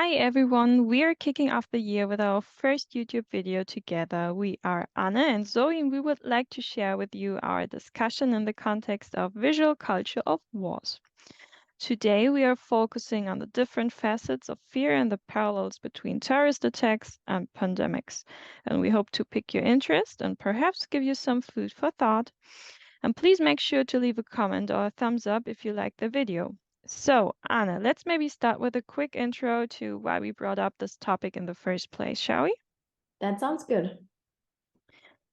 Hi everyone, we are kicking off the year with our first YouTube video together. We are Anna and Zoe, and we would like to share with you our discussion in the context of visual culture of wars. Today, we are focusing on the different facets of fear and the parallels between terrorist attacks and pandemics. And we hope to pick your interest and perhaps give you some food for thought. And please make sure to leave a comment or a thumbs up if you like the video. So, Anna, let's maybe start with a quick intro to why we brought up this topic in the first place, shall we? That sounds good.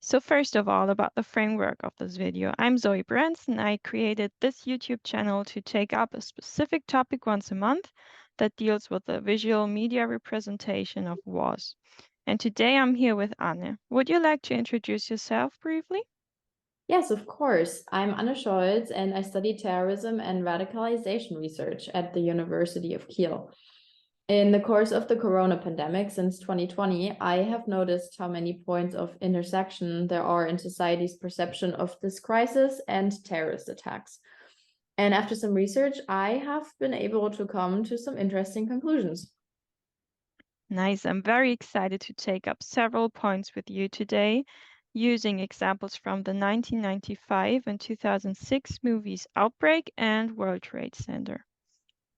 So first of all, about the framework of this video. I'm Zoe Brands, and I created this YouTube channel to take up a specific topic once a month that deals with the visual media representation of wars. And today I'm here with Anne. Would you like to introduce yourself briefly? Yes, of course. I'm Anne Scholz, and I study terrorism and radicalization research at the University of Kiel. In the course of the corona pandemic since 2020, I have noticed how many points of intersection there are in society's perception of this crisis and terrorist attacks. And after some research, I have been able to come to some interesting conclusions. Nice. I'm very excited to take up several points with you today, using examples from the 1995 and 2006 movies Outbreak and World Trade Center.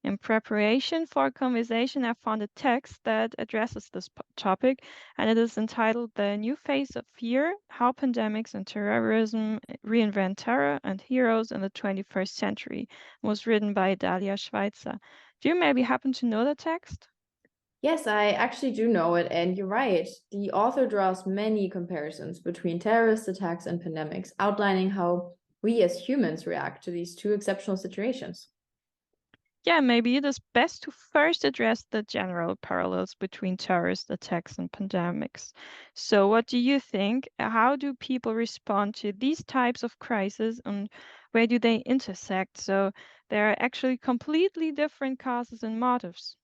In preparation for our conversation, I found a text that addresses this topic, and it is entitled The New Face of Fear, How Pandemics and Terrorism Reinvent Terror and Heroes in the 21st Century. It was written by Dalia Schweitzer. Do you maybe happen to know the text? Yes, I actually do know it, and you're right. The author draws many comparisons between terrorist attacks and pandemics, outlining how we as humans react to these two exceptional situations. Yeah, maybe it is best to first address the general parallels between terrorist attacks and pandemics. So, what do you think? How do people respond to these types of crises, and where do they intersect? So, there are actually completely different causes and motives.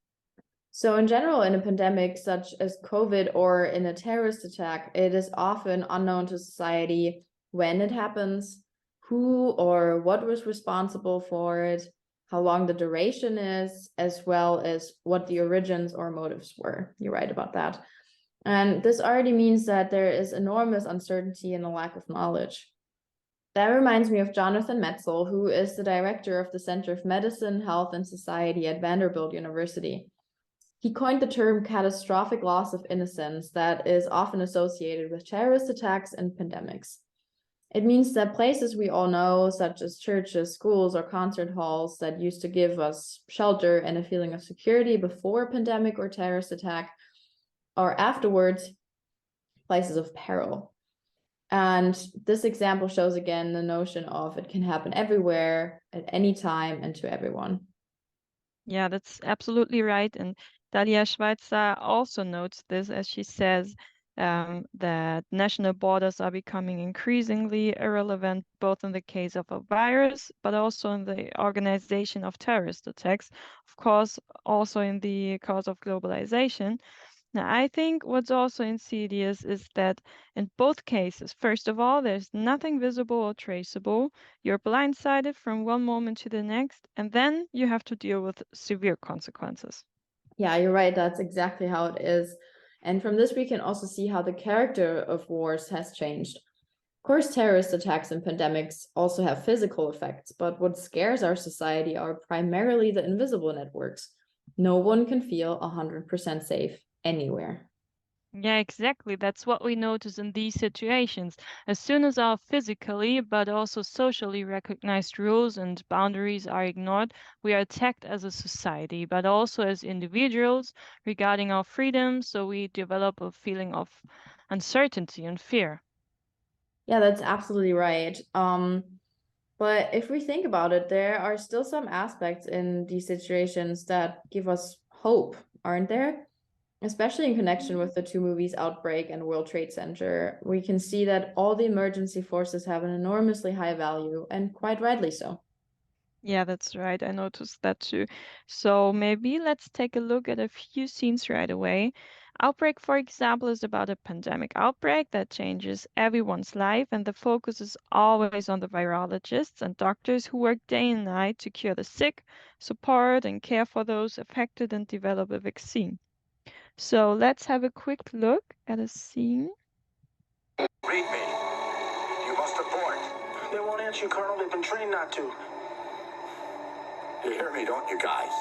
So, in general, in a pandemic such as COVID or in a terrorist attack, it is often unknown to society when it happens, who or what was responsible for it, how long the duration is, as well as what the origins or motives were. You're right about that. And this already means that there is enormous uncertainty and a lack of knowledge. That reminds me of Jonathan Metzl, who is the director of the Center of Medicine, Health, and Society at Vanderbilt University. He coined the term catastrophic loss of innocence that is often associated with terrorist attacks and pandemics. It means that places we all know, such as churches, schools, or concert halls that used to give us shelter and a feeling of security before a pandemic or terrorist attack, are afterwards places of peril. And this example shows again the notion of it can happen everywhere, at any time, and to everyone. Yeah, that's absolutely right. And Dalia Schweitzer also notes this as she says that national borders are becoming increasingly irrelevant, both in the case of a virus, but also in the organization of terrorist attacks. Of course, also in the cause of globalization. Now, I think what's also insidious is that in both cases, first of all, there's nothing visible or traceable. You're blindsided from one moment to the next, and then you have to deal with severe consequences. Yeah, you're right. That's exactly how it is. And from this, we can also see how the character of wars has changed. Of course, terrorist attacks and pandemics also have physical effects, but what scares our society are primarily the invisible networks. No one can feel 100% safe anywhere. Yeah, exactly. That's what we notice in these situations. As soon as our physically, but also socially recognized rules and boundaries are ignored, we are attacked as a society, but also as individuals regarding our freedom. So we develop a feeling of uncertainty and fear. Yeah, that's absolutely right. But if we think about it, there are still some aspects in these situations that give us hope, aren't there? Especially in connection with the two movies Outbreak and World Trade Center, we can see that all the emergency forces have an enormously high value, and quite rightly so. Yeah, that's right. I noticed that too. So maybe let's take a look at a few scenes right away. Outbreak, for example, is about a pandemic outbreak that changes everyone's life, and the focus is always on the virologists and doctors who work day and night to cure the sick, support and care for those affected, and develop a vaccine. So let's have a quick look at a scene. Read me. You must abort. They won't answer you, Colonel. They've been trained not to. You hear me, don't you guys?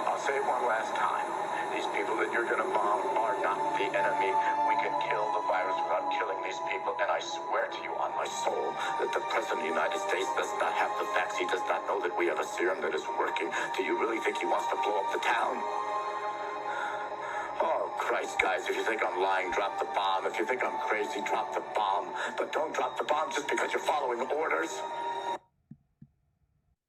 I'll say it one last time. These people that you're gonna bomb are not the enemy. We can kill the virus without killing these people, and I swear to you on my soul that the President of the United States does not have the facts. He does not know that we have a serum that is working. Do you really think he wants to blow up the town? Oh, Christ, guys, if you think I'm lying, drop the bomb. If you think I'm crazy, drop the bomb. But don't drop the bomb just because you're following orders.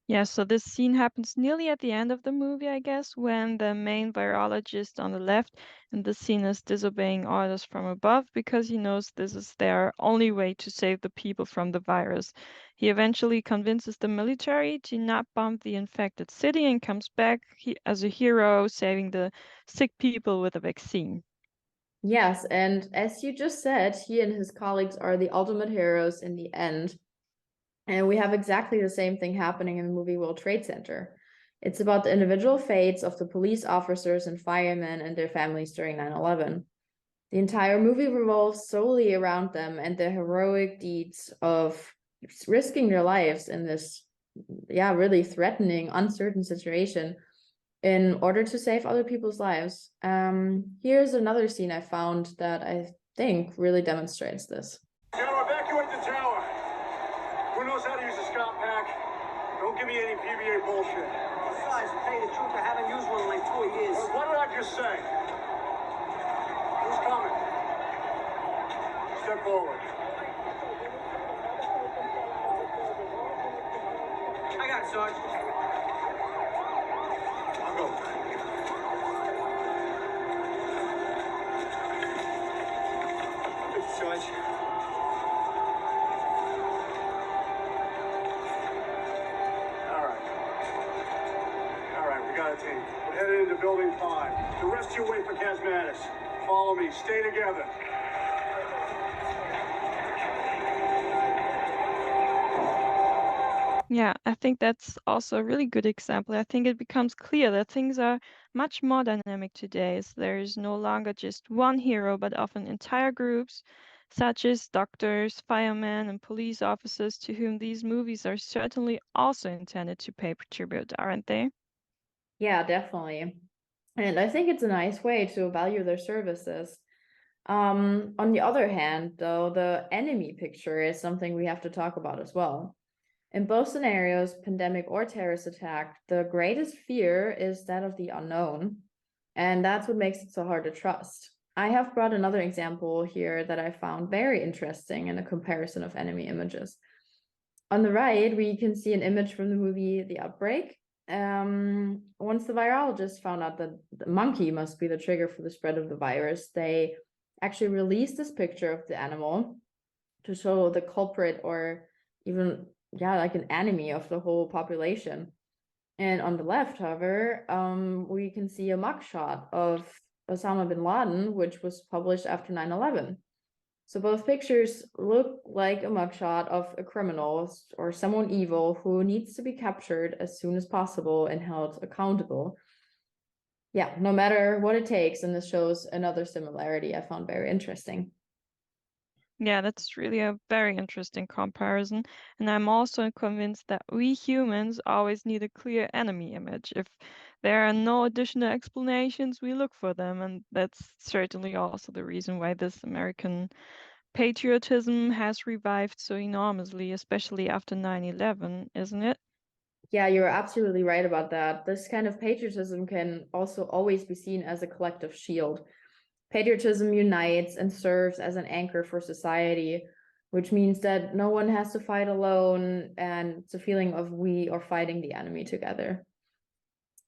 Yeah, so this scene happens nearly at the end of the movie, I guess, when the main virologist on the left and the scene is disobeying orders from above because he knows this is their only way to save the people from the virus. He eventually convinces the military to not bomb the infected city and comes back as a hero, saving the sick people with a vaccine. Yes, and as you just said, he and his colleagues are the ultimate heroes in the end. And we have exactly the same thing happening in the movie World Trade Center. It's about the individual fates of the police officers and firemen and their families during 9/11. The entire movie revolves solely around them and their heroic deeds of risking their lives in this, really threatening, uncertain situation in order to save other people's lives. Here's another scene I found that I think really demonstrates this. Now evacuate the tower. Who knows how to use a scout pack? Don't give me any PBA bullshit. Besides, to tell you the truth, I haven't used one in like 4 years. What did I just say? Who's coming? Step forward. I got it, Sarge. I'll go. Thank you, Sarge. All right, we got a team. We're headed into building 5. The rest of you wait for Casmatis. Follow me. Stay together. Yeah, I think that's also a really good example. I think it becomes clear that things are much more dynamic today. As there is no longer just one hero, but often entire groups, such as doctors, firemen, and police officers, to whom these movies are certainly also intended to pay tribute, aren't they? Yeah, definitely. And I think it's a nice way to value their services. On the other hand, though, the enemy picture is something we have to talk about as well. In both scenarios, pandemic or terrorist attack, the greatest fear is that of the unknown. And that's what makes it so hard to trust. I have brought another example here that I found very interesting in a comparison of enemy images. On the right, we can see an image from the movie The Outbreak. Once the virologists found out that the monkey must be the trigger for the spread of the virus, they actually released this picture of the animal to show the culprit or even like an enemy of the whole population. And on the left, however, we can see a mugshot of Osama bin Laden, which was published after 9/11. So both pictures look like a mugshot of a criminal or someone evil who needs to be captured as soon as possible and held accountable. Yeah, no matter what it takes, and this shows another similarity I found very interesting. Yeah, that's really a very interesting comparison. And I'm also convinced that we humans always need a clear enemy image. If there are no additional explanations, we look for them. And that's certainly also the reason why this American patriotism has revived so enormously, especially after 9/11, isn't it? Yeah, you're absolutely right about that. This kind of patriotism can also always be seen as a collective shield. Patriotism unites and serves as an anchor for society, which means that no one has to fight alone, and it's a feeling of we are fighting the enemy together.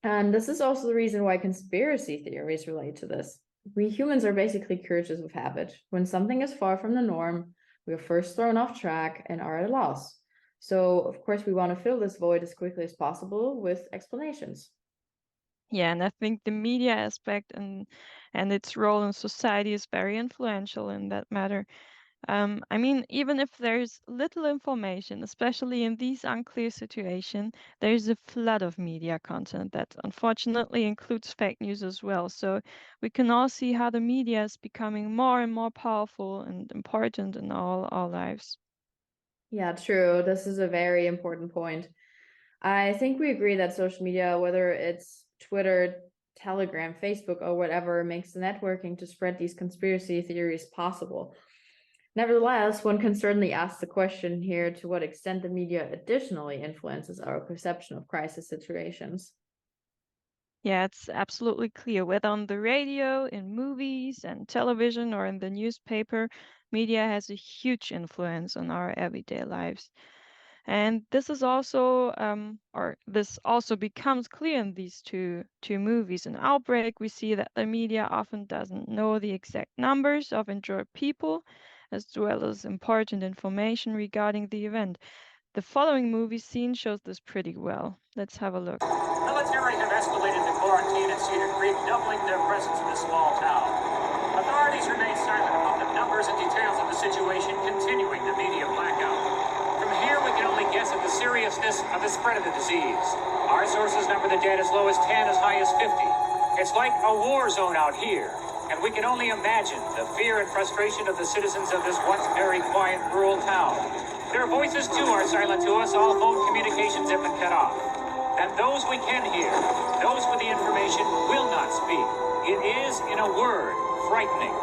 And this is also the reason why conspiracy theories relate to this. We humans are basically creatures of habit. When something is far from the norm, we are first thrown off track and are at a loss. So, of course, we want to fill this void as quickly as possible with explanations. Yeah, and I think the media aspect and its role in society is very influential in that matter. I mean, even if there's little information, especially in these unclear situations, there's a flood of media content that unfortunately includes fake news as well. So we can all see how the media is becoming more and more powerful and important in all our lives. Yeah, true. This is a very important point. I think we agree that social media, whether it's Twitter, Telegram, Facebook, or whatever, makes the networking to spread these conspiracy theories possible. Nevertheless, one can certainly ask the question here to what extent the media additionally influences our perception of crisis situations. Yeah, it's absolutely clear, whether on the radio, in movies and television, or in the newspaper, media has a huge influence on our everyday lives. And this is also, or this also becomes clear in these two movies. In Outbreak, we see that the media often doesn't know the exact numbers of injured people, as well as important information regarding the event. The following movie scene shows this pretty well. Let's have a look. Military have escalated the quarantine at Cedar Creek, doubling their presence in this small town. Authorities remain silent about the numbers and details of the situation, continuing the media blackout. From here, we can only guess at the seriousness of the spread of the disease. Our sources number the dead as low as 10, as high as 50. It's like a war zone out here, and we can only imagine the fear and frustration of the citizens of this once very quiet rural town. Their voices, too, are silent to us. All phone communications have been cut off. And those we can hear, those with the information, will not speak. It is, in a word, frightening.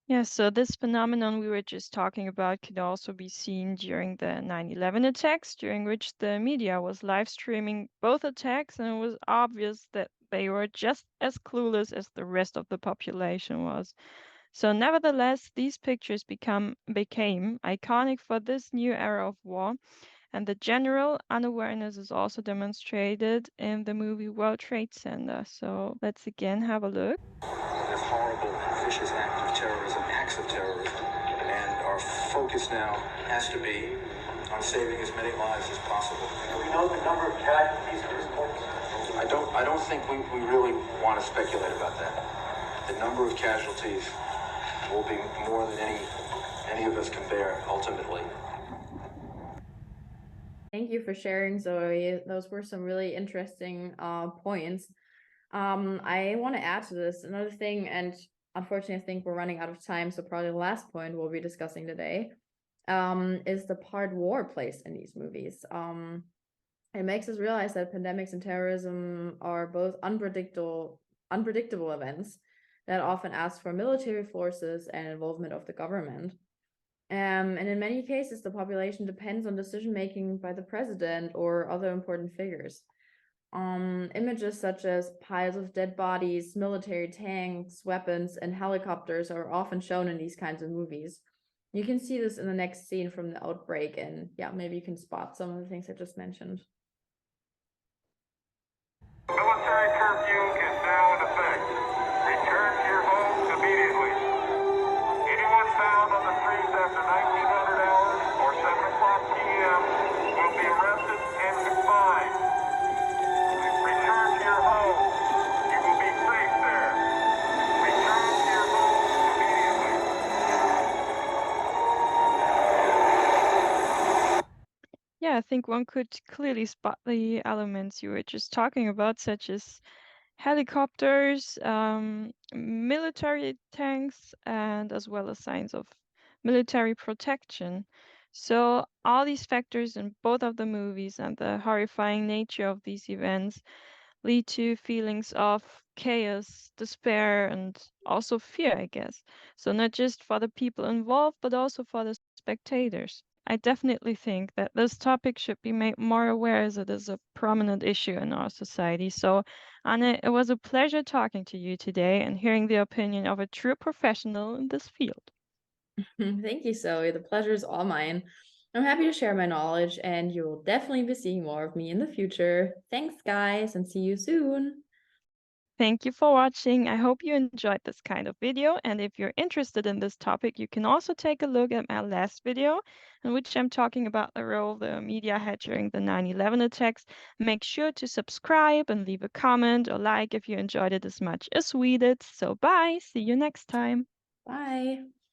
Yeah, so this phenomenon we were just talking about could also be seen during the 9/11 attacks, during which the media was live streaming both attacks, and it was obvious that they were just as clueless as the rest of the population was. So nevertheless, these pictures became iconic for this new era of war, and the general unawareness is also demonstrated in the movie World Trade Center. So let's again have a look. This horrible, vicious act of terrorism, acts of terrorism. And our focus now has to be on saving as many lives as possible. Do we know the number of casualties at this point? I don't think we really want to speculate about that. The number of casualties will be more than any of us can bear ultimately. Thank you for sharing, Zoe. Those were some really interesting points. I want to add to this another thing, and unfortunately, I think we're running out of time, so probably the last point we'll be discussing today is the part war plays in these movies. It makes us realize that pandemics and terrorism are both unpredictable events that often ask for military forces and involvement of the government. And in many cases, the population depends on decision-making by the president or other important figures. Images such as piles of dead bodies, military tanks, weapons, and helicopters are often shown in these kinds of movies. You can see this in the next scene from the Outbreak, and yeah, maybe you can spot some of the things I just mentioned. Military curfew is now in effect. Return to your homes immediately. Anyone found on the streets after 1900 hours or 7 o'clock p.m. will be arrested and confined. Return to your homes. You will be safe there. Return to your homes immediately. Yeah, I think one could clearly spot the elements you were just talking about, such as helicopters, military tanks, and as well as signs of military protection. So all these factors in both of the movies and the horrifying nature of these events lead to feelings of chaos, despair, and also fear, I guess. So not just for the people involved, but also for the spectators. I definitely think that this topic should be made more aware, as it is a prominent issue in our society. So, Anne, it was a pleasure talking to you today and hearing the opinion of a true professional in this field. Thank you, Zoe. The pleasure is all mine. I'm happy to share my knowledge, and you will definitely be seeing more of me in the future. Thanks, guys, and see you soon. Thank you for watching. I hope you enjoyed this kind of video. And if you're interested in this topic, you can also take a look at my last video, in which I'm talking about the role the media had during the 9/11 attacks. Make sure to subscribe and leave a comment or like if you enjoyed it as much as we did. So bye. See you next time. Bye.